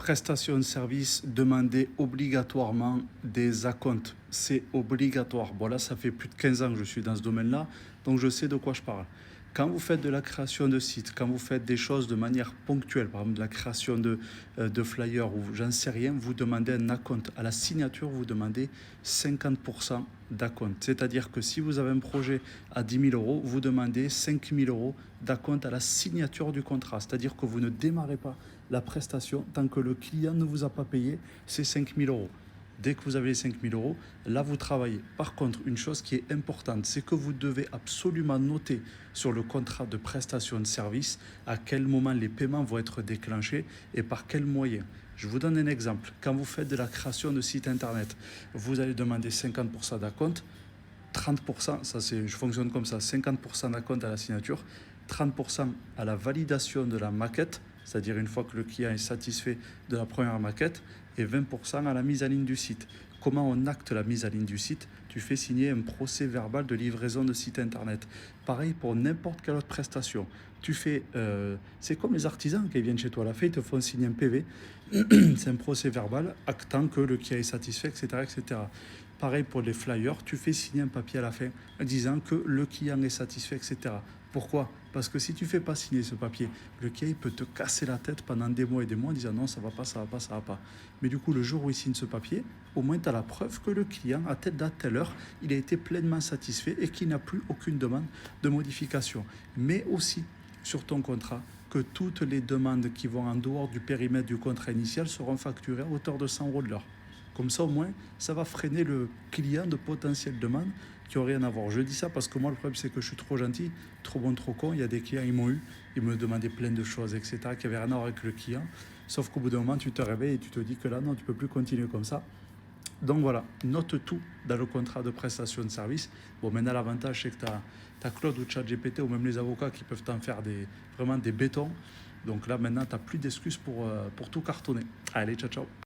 Prestation de service, demandez obligatoirement des acomptes. C'est obligatoire. Bon, là, ça fait plus de 15 ans que je suis dans ce domaine-là, donc je sais de quoi je parle. Quand vous faites de la création de sites, quand vous faites des choses de manière ponctuelle, par exemple de la création de flyers ou j'en sais rien, vous demandez un acompte. À la signature, vous demandez 50% d'acompte. C'est-à-dire que si vous avez un projet à 10 000 euros, vous demandez 5 000 euros d'acompte à la signature du contrat. C'est-à-dire que vous ne démarrez pas la prestation tant que le client ne vous a pas payé ces 5 000 euros. Dès que vous avez les 5 000 euros, là, vous travaillez. Par contre, une chose qui est importante, c'est que vous devez absolument noter sur le contrat de prestation de service à quel moment les paiements vont être déclenchés et par quels moyens. Je vous donne un exemple. Quand vous faites de la création de site internet, vous allez demander 50% d'acompte, 30%, je fonctionne comme ça, 50% d'acompte à la signature, 30% à la validation de la maquette, c'est-à-dire une fois que le client est satisfait de la première maquette, et 20% à la mise en ligne du site. Comment on acte la mise en ligne du site? Tu fais signer un procès verbal de livraison de site internet. Pareil pour n'importe quelle autre prestation. C'est comme les artisans qui viennent chez toi à la fin, ils te font signer un PV. C'est un procès verbal actant que le client est satisfait, etc., etc. Pareil pour les flyers, tu fais signer un papier à la fin disant que le client est satisfait, etc. Pourquoi? Parce que si tu ne fais pas signer ce papier, le client peut te casser la tête pendant des mois et des mois en disant non, ça ne va pas, ça ne va pas, ça ne va pas. Mais du coup, le jour où il signe ce papier, au moins tu as la preuve que le client, à telle date, telle heure, il a été pleinement satisfait et qu'il n'a plus aucune demande de modification. Mais aussi sur ton contrat, que toutes les demandes qui vont en dehors du périmètre du contrat initial seront facturées à hauteur de 100 euros de l'heure. Comme ça, au moins, ça va freiner le client de potentielles demandes qui n'ont rien à voir. Je dis ça parce que moi, le problème, c'est que je suis trop gentil, trop bon, trop con. Il y a des clients, ils m'ont eu, ils me demandaient plein de choses, etc., qui n'avaient rien à voir avec le client. Sauf qu'au bout d'un moment, tu te réveilles et tu te dis que là, non, tu ne peux plus continuer comme ça. Donc voilà, note tout dans le contrat de prestation de service. Bon, maintenant, l'avantage, c'est que tu as Claude ou ChatGPT ou même les avocats qui peuvent t'en faire vraiment des bétons. Donc là, maintenant, tu n'as plus d'excuses pour tout cartonner. Allez, ciao, ciao.